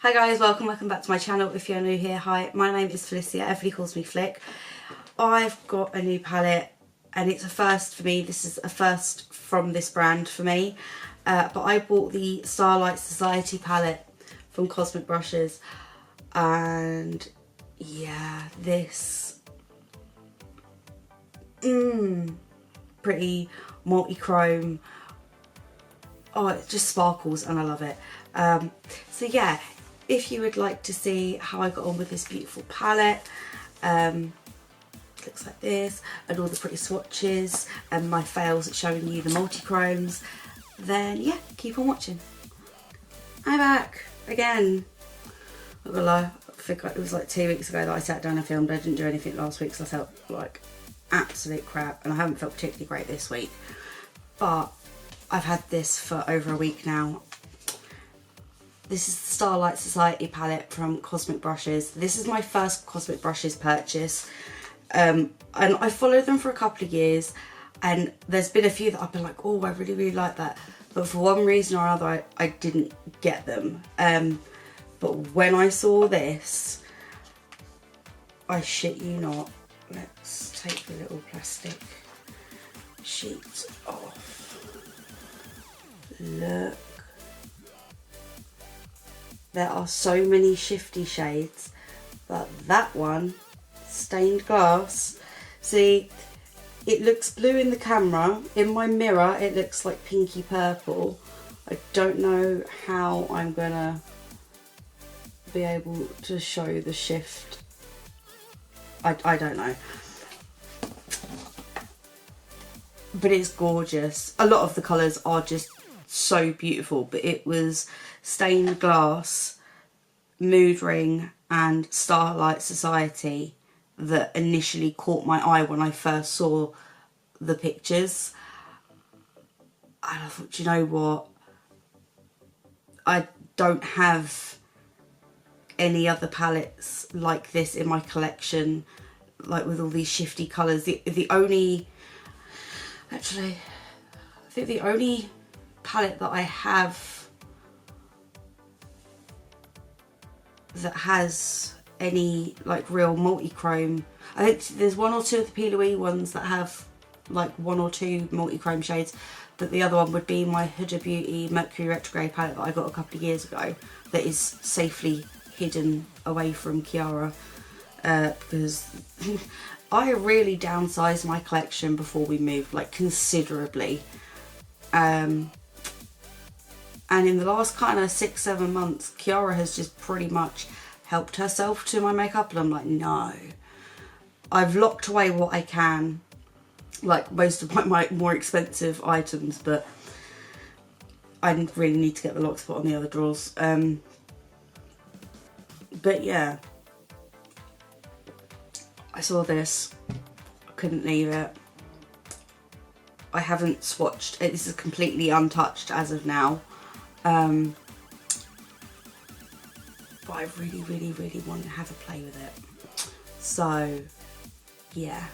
Hi guys, welcome back to my channel. If you're new here, hi, my name is Felicia, everybody calls me Flick. I've got a new palette and it's a first for me. This is a first from this brand for me. But I bought the Starlight Society palette from Cosmic Brushes, and yeah, this pretty multi-chrome. Oh, it just sparkles and I love it. So yeah, if you would like to see how I got on with this beautiful palette, looks like this, and all the pretty swatches and my fails at showing you the multi-chromes, then yeah, keep on watching. I'm back again. I'm not gonna lie, I think it was like 2 weeks ago that I sat down and filmed. I didn't do anything last week, so I felt like absolute crap, and I haven't felt particularly great this week. But I've had this for over a week now. This is the Starlight Society palette from Cosmic Brushes. This is my first Cosmic Brushes purchase. And I followed them for a couple of years, and there's been a few that I've been like, oh, I really like that. But for one reason or another, I didn't get them. But when I saw this, I shit you not. Let's take the little plastic sheet off. Look. There are so many shifty shades, but that one, stained glass, see, it looks blue in the camera. In my mirror, it looks like pinky purple. I don't know how I'm gonna be able to show the shift. I don't know. But it's gorgeous. A lot of the colours are just so beautiful, but it was Stained Glass, Mood Ring and Starlight Society that initially caught my eye when I first saw the pictures. And I thought, you know what, I don't have any other palettes like this in my collection, like with all these shifty colours. The only, actually, I think the only palette that I have that has any like real multi-chrome, I think there's one or two of the P.Louise ones that have like one or two multi-chrome shades, but the other one would be my Huda Beauty Mercury Retrograde palette that I got a couple of years ago, that is safely hidden away from Kiara, because I really downsized my collection before we moved, like considerably. And in the last kind of 6-7 months, Kiara has just pretty much helped herself to my makeup, and I'm like, no. I've locked away what I can, like most of my more expensive items, but I really need to get the lock spot on the other drawers. But yeah, I saw this, I couldn't leave it. I haven't swatched it, this is completely untouched as of now. But I really want to have a play with it. So yeah,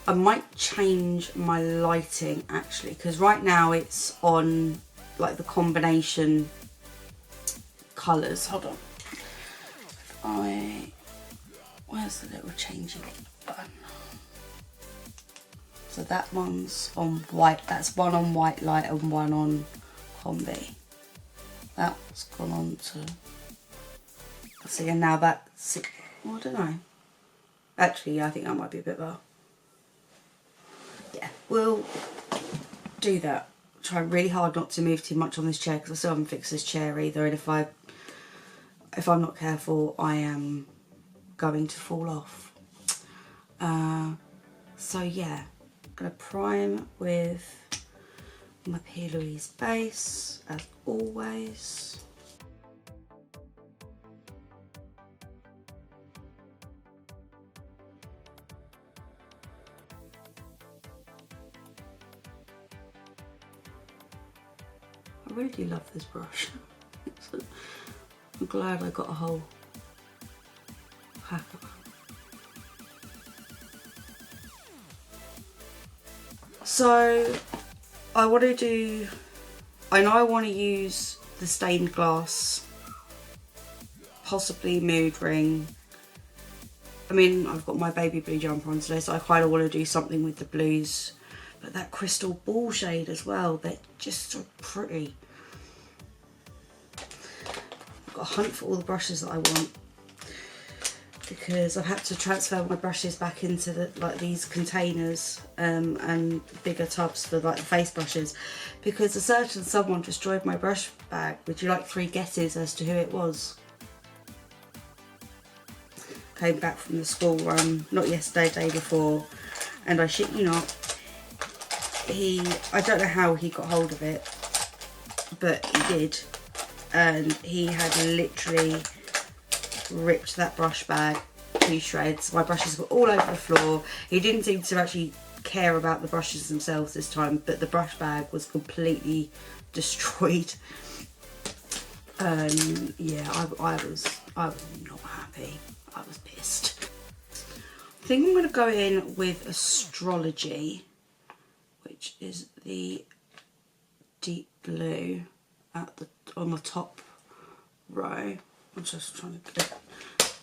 I might change my lighting actually, because right now it's on like the combination colours. Hold on. Where's the little changing button? So that one's on white, that's one on white light and one on combi. That's gone on to, see, and now that's, well, I don't know. Actually, yeah, I think that might be a bit better. Yeah, we'll do that. Try really hard not to move too much on this chair, because I still haven't fixed this chair either, and if I'm not careful, I am going to fall off. So yeah, I'm gonna prime with my P.Louise base, as always. I really do love this brush. I'm glad I got a whole pack of them. So I want to do, I know I want to use the stained glass possibly mood ring. I mean, I've got my baby blue jumper on today, so I kind of want to do something with the blues. But that crystal ball shade as well, they're just so pretty. I've got to hunt for all the brushes that I want, because I've had to transfer my brushes back into these containers and bigger tubs for like the face brushes, because a certain someone destroyed my brush bag. Would you like 3 guesses as to who it was? Came back from the school run, not yesterday, day before, and I shit you not, I don't know how he got hold of it, but he did, and he had literally ripped that brush bag to shreds. My brushes were all over the floor. He didn't seem to actually care about the brushes themselves this time, but the brush bag was completely destroyed. Yeah, I was not happy. I was pissed. I think I'm going to go in with Astrology, which is the deep blue on the top row. I'm just trying to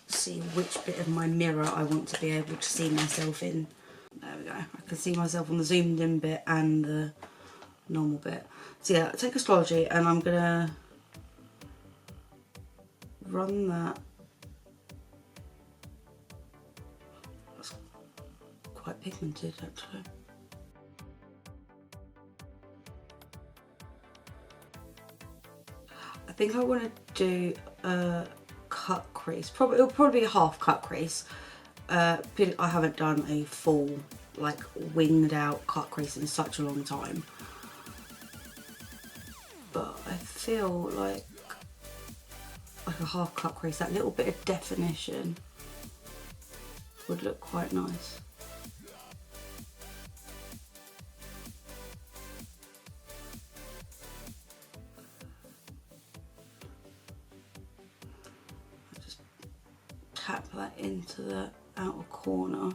see which bit of my mirror I want to be able to see myself in. There we go. I can see myself on the zoomed in bit and the normal bit. So yeah, take Astrology, and I'm going to run that. That's quite pigmented actually. I think I want to do a cut crease. It'll probably be a half cut crease. I haven't done a full, like, winged out cut crease in such a long time. But I feel like a half cut crease, that little bit of definition would look quite nice. Just tap that into the outer corner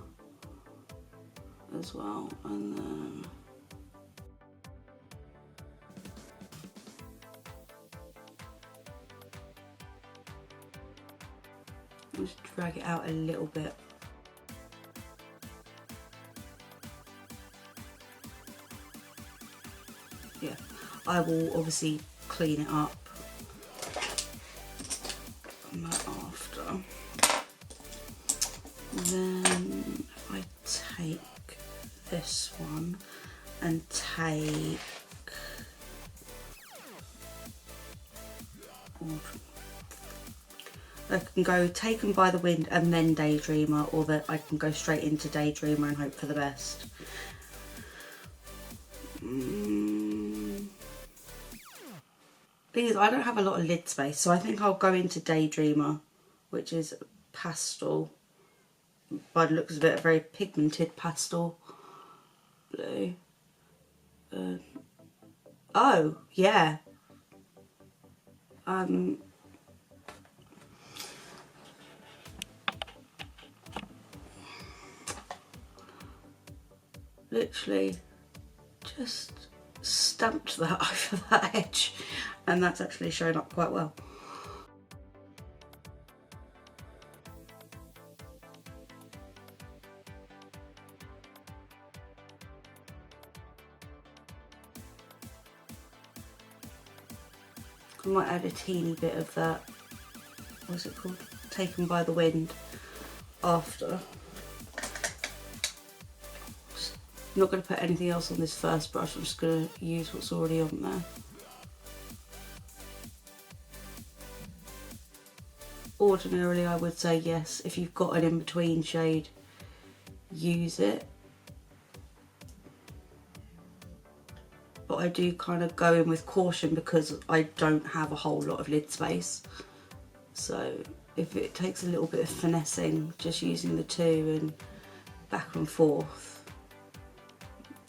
as well, and then just drag it out a little bit. Yeah, I will obviously clean it up after. Then if I take this one and take I can go Taken by the Wind and then Daydreamer, or that I can go straight into Daydreamer and hope for the best. Thing is, I don't have a lot of lid space, so I think I'll go into Daydreamer, which is pastel. By the looks of it, a very pigmented pastel blue. Oh, yeah. Literally just stamped that over that edge, and that's actually shown up quite well. I might add a teeny bit of that, what's it called, Taken by the Wind after. I'm not going to put anything else on this first brush, I'm just going to use what's already on there. Ordinarily I would say yes, if you've got an in-between shade, use it. But I do kind of go in with caution because I don't have a whole lot of lid space. So if it takes a little bit of finessing, just using the two and back and forth,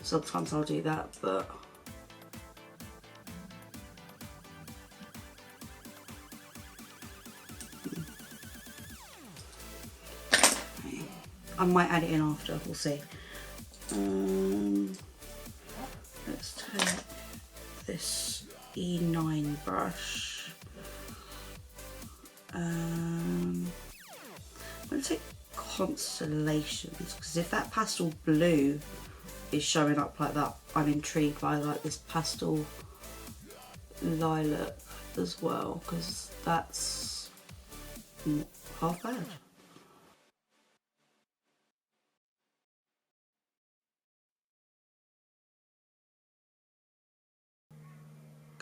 sometimes I'll do that, but I might add it in after, we'll see. Let's take this E9 brush and to take Constellations, because if that pastel blue is showing up like that, I'm intrigued by like this pastel lilac as well, because that's not half bad.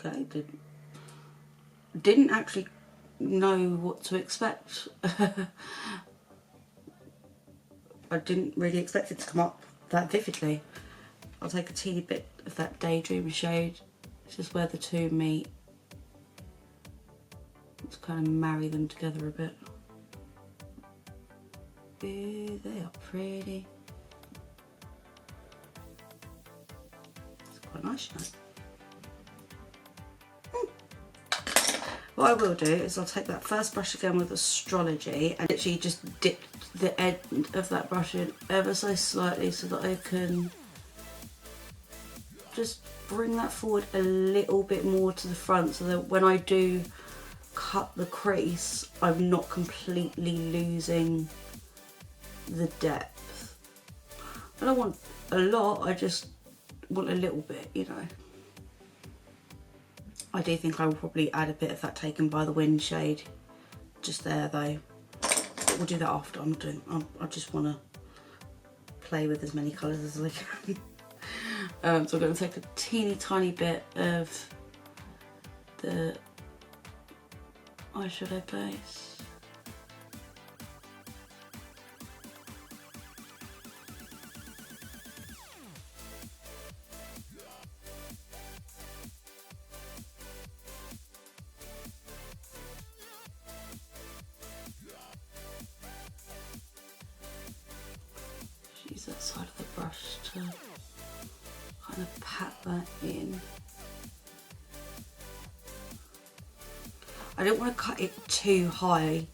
Okay, didn't actually know what to expect. I didn't really expect it to come up that vividly. I'll take a teeny bit of that Daydream shade, which is where the two meet. Let's kind of marry them together a bit. Ooh, they are pretty. It's quite nice, you know. What I will do is I'll take that first brush again with Astrology and literally just dip the end of that brush in ever so slightly so that I can just bring that forward a little bit more to the front, so that when I do cut the crease, I'm not completely losing the depth. I don't want a lot, I just want a little bit, you know. I do think I will probably add a bit of that Taken by the Wind shade just there though. But we'll do that after. I just want to play with as many colours as I can. So I'm going to take a teeny tiny bit of the eyeshadow base. Use that side of the brush to kind of pat that in. I don't want to cut it too high.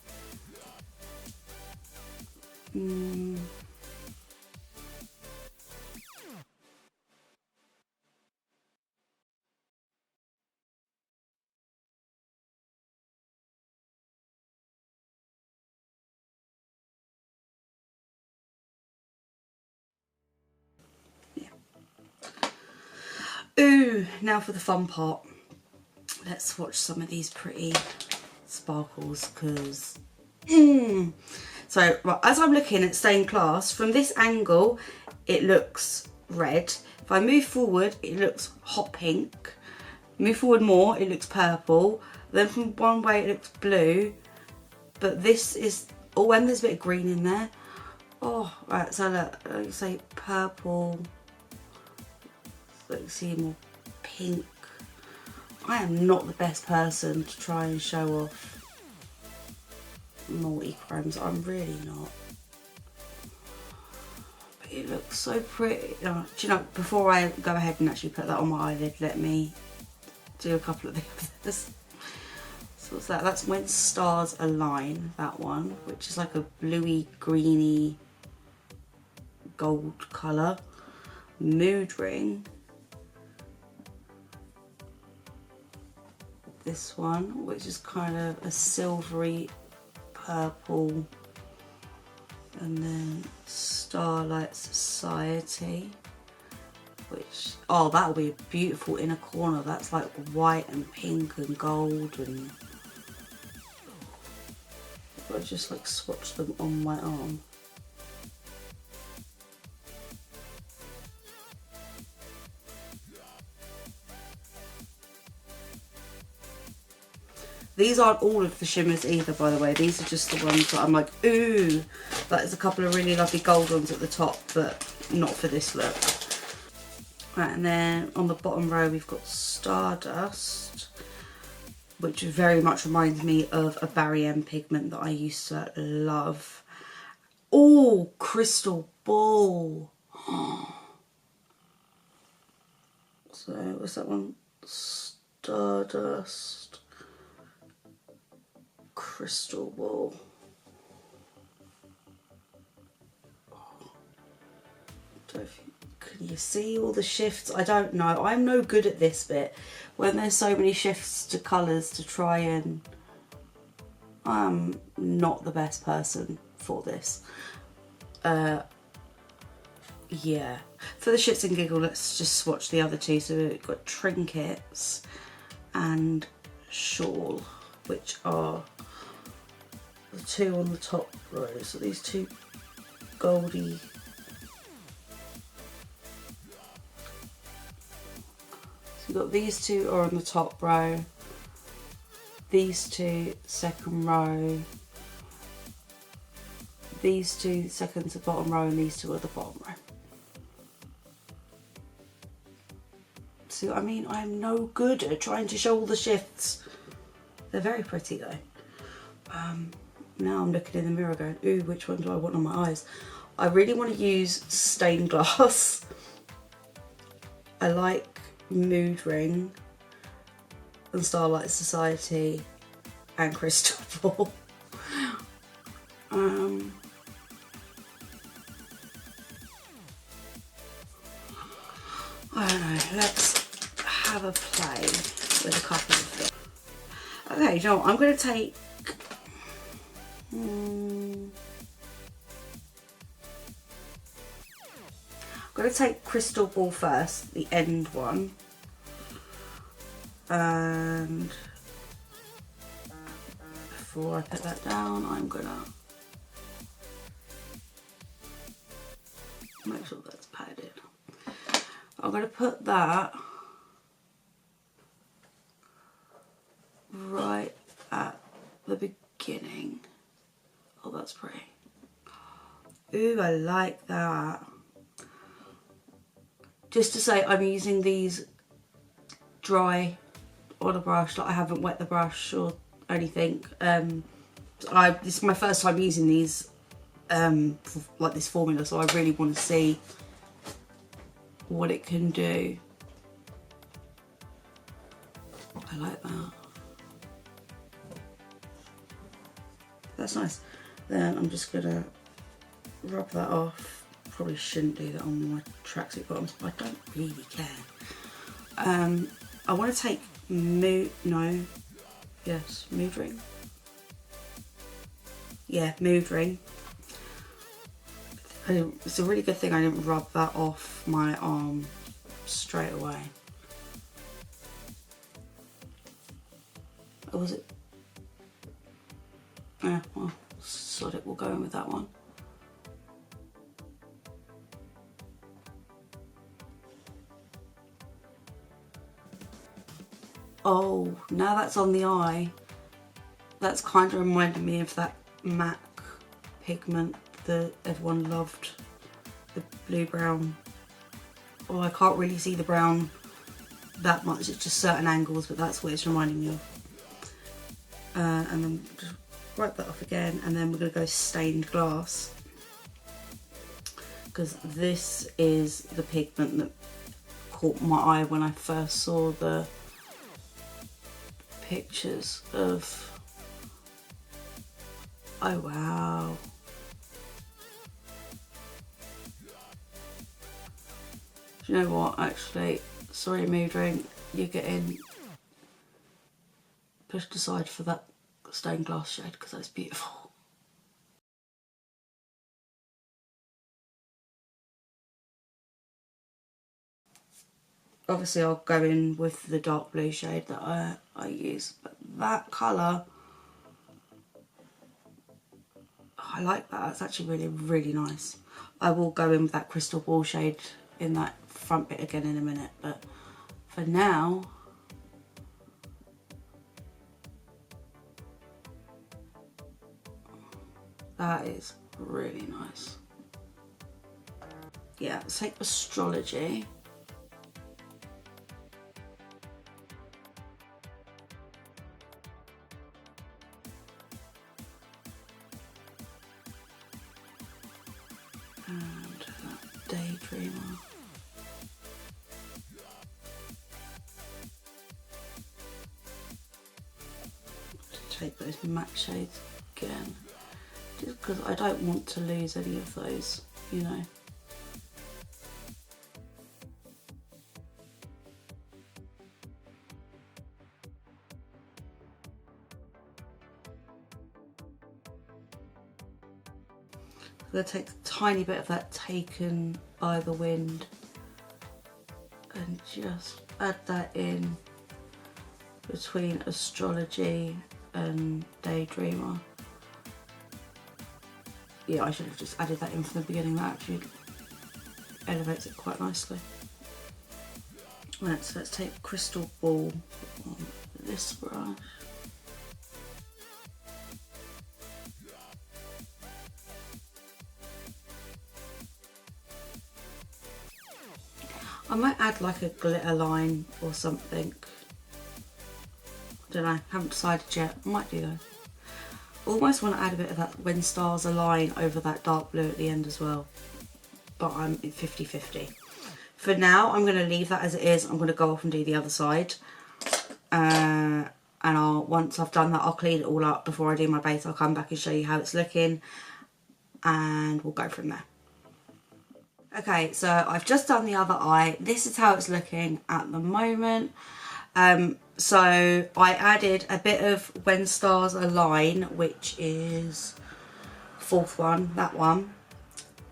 Ooh, now for the fun part. Let's watch some of these pretty sparkles, because so right, as I'm looking at Stained Glass, from this angle it looks red. If I move forward it looks hot pink. Move forward more, it looks purple. Then from one way it looks blue. But this is, oh, and there's a bit of green in there. Oh, right, so look, let's say purple. Let's see more pink. I am not the best person to try and show off multi-chromes. I'm really not. But it looks so pretty. Do you know, before I go ahead and actually put that on my eyelid, let me do a couple of the others. So what's that? That's When Stars Align, that one, which is like a bluey, greeny, gold colour. Mood Ring. This one, which is kind of a silvery purple, and then Starlight Society, which, oh, that'll be a beautiful inner corner. That's like white and pink and gold, and I just like swatch them on my arm. These aren't all of the shimmers either, by the way. These are just the ones that I'm like, ooh, there's a couple of really lovely gold ones at the top, but not for this look. Right, and then on the bottom row we've got Stardust, which very much reminds me of a Barry M pigment that I used to love. Oh, Crystal Ball. So, what's that one? Stardust. Crystal Ball. Can you see all the shifts? I don't know. I'm no good at this bit. When there's so many shifts to colours to try and... I'm not the best person for this. Yeah, for the shits and giggle, let's just swatch the other two. So we've got Trinkets and Shawl, which are the two on the top row. So these two goldy, so we've got these two are on the top row, these two second row, these two second to bottom row, and these two are the bottom row. See what I mean? I am no good at trying to show all the shifts. They're very pretty though. Now I'm looking in the mirror going, ooh, which one do I want on my eyes? I really want to use stained glass. I like Mood Ring and Starlight Society and Crystal Ball. I don't know, let's have a play with a couple of things. Okay, you know what, I'm going to take I'm going to take Crystal Ball first, the end one, and before I put that down, I'm going to make sure that's padded. I'm going to put that right at the beginning. Oh, that's pretty. Ooh, I like that. Just to say, I'm using these dry on a brush, like I haven't wet the brush or anything. This is my first time using these, like this formula, so I really want to see what it can do. I like that. That's nice. Then I'm just gonna rub that off. Probably shouldn't do that on my tracksuit bottoms, but I don't really care. I want to take Mood Ring. Yeah, Mood Ring. It's a really good thing I didn't rub that off my arm straight away. Or was it? Yeah, well, sod it, we'll go in with that one. Oh, now that's on the eye. That's kind of reminded me of that MAC pigment that everyone loved. The blue brown. Oh, I can't really see the brown that much. It's just certain angles, but that's what it's reminding me of. And then just wipe that off again, and then we're going to go stained glass, because this is the pigment that caught my eye when I first saw the pictures of. Oh wow. Do you know what, actually, sorry Mood Ring, you're getting pushed aside for that stained glass shade because that's beautiful. Obviously I'll go in with the dark blue shade that I use, but that colour, I like that. It's actually really, really nice. I will go in with that Crystal Ball shade in that front bit again in a minute, but for now, that is really nice. Yeah, let's take Astrology. And that Daydreamer. Take those matte shades again, just because I don't want to lose any of those, you know. I'm going to take a tiny bit of that Taken by the Wind and just add that in between Astrology and Daydreamer. Yeah, I should have just added that in from the beginning. That actually elevates it quite nicely. Right, so let's take Crystal Ball on this brush. I might add like a glitter line or something. I don't know, haven't decided yet. I might do though. Almost want to add a bit of that When Stars Align over that dark blue at the end as well. But I'm 50-50. For now, I'm going to leave that as it is. I'm going to go off and do the other side. And once I've done that, I'll clean it all up before I do my base. I'll come back and show you how it's looking. And we'll go from there. Okay, so I've just done the other eye. This is how it's looking at the moment. So I added a bit of When Stars Align, which is fourth one, that one,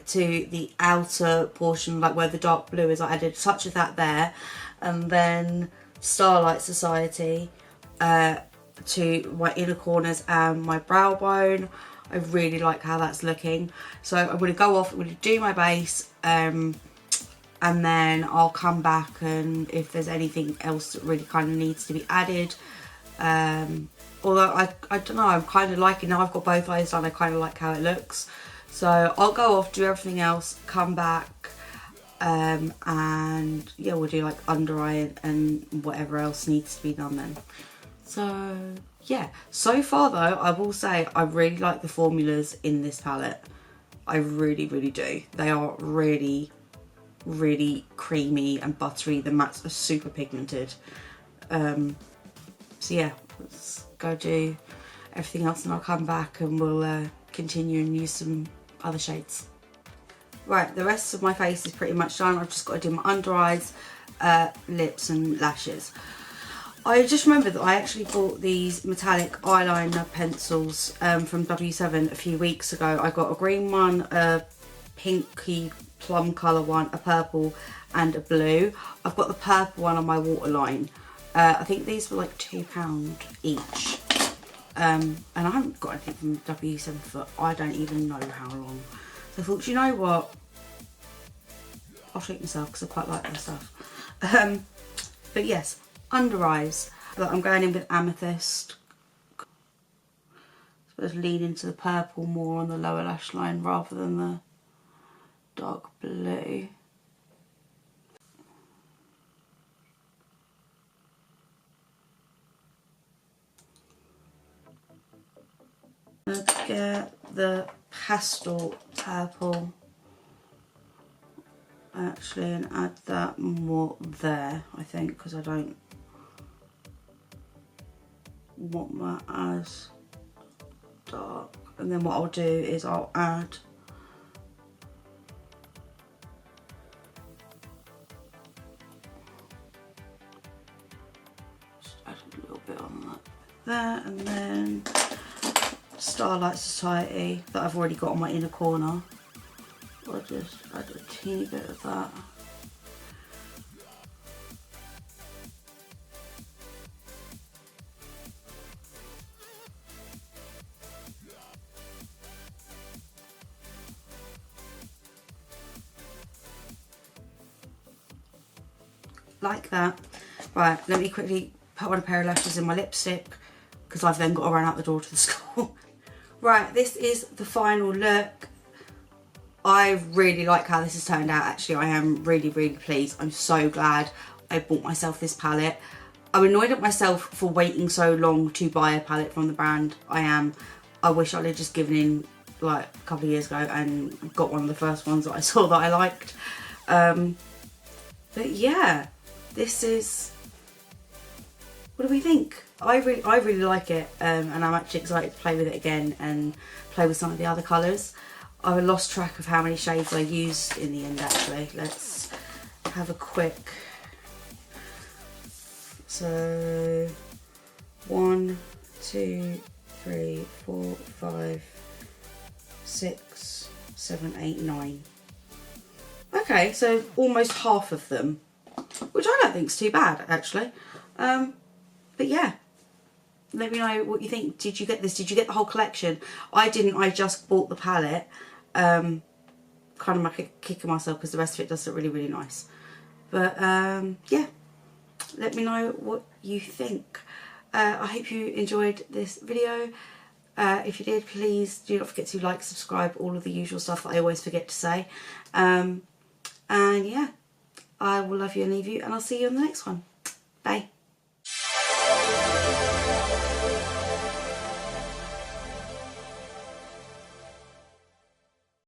to the outer portion, like where the dark blue is. I added a touch of that there, and then Starlight Society to my inner corners and my brow bone. I really like how that's looking. So I'm going to go off, I'm going to do my base, and then I'll come back, and if there's anything else that really kind of needs to be added, although I don't know, I'm kind of liking, now I've got both eyes done, I kind of like how it looks. So I'll go off, do everything else, come back, and yeah, we'll do like under eye and whatever else needs to be done then. So yeah, so far though, I will say I really like the formulas in this palette. I really, really do. They are really, really creamy and buttery. The mattes are super pigmented. So yeah, let's go do everything else and I'll come back and we'll continue and use some other shades. Right, the rest of my face is pretty much done. I've just got to do my under eyes, lips and lashes. I just remembered that I actually bought these metallic eyeliner pencils from W7 a few weeks ago. I got a green one, a pinky plum colour one, a purple and a blue. I've got the purple one on my waterline. I think these were like £2 each. And I haven't got anything from W7 for I don't even know how long. So I thought, you know what? I'll treat myself because I quite like their stuff. But yes, under eyes. But I'm going in with Amethyst. I suppose lean into the purple more on the lower lash line rather than the dark blue. Let's get the pastel purple actually and add that more there, I think, because I don't want that as dark. And then what I'll do is I'll add a little bit on that there, and then Starlight Society that I've already got on my inner corner. I'll just add a teeny bit of that. Like that. Right, let me quickly put on a pair of lashes in my lipstick because I've then got to run out the door to the school. Right, this is the final look. I really like how this has turned out. Actually, I am really, really pleased. I'm so glad I bought myself this palette. I'm annoyed at myself for waiting so long to buy a palette from the brand. I wish I'd have just given in like a couple of years ago and got one of the first ones that I saw that I liked. But yeah, this is, what do we think? I really like it, and I'm actually excited to play with it again and play with some of the other colours. I lost track of how many shades I used in the end actually. Let's have a quick, so 1, 2, 3, 4, 5, 6, 7, 8, 9. Okay, so almost half of them, which I don't think is too bad actually. But yeah, let me know what you think. Did you get this? Did you get the whole collection? I didn't. I just bought the palette. Kind of like kicking myself because the rest of it does look really, really nice. But yeah, let me know what you think. I hope you enjoyed this video. If you did, please do not forget to like, subscribe, all of the usual stuff that I always forget to say. And yeah, I will love you and leave you, and I'll see you on the next one. Bye.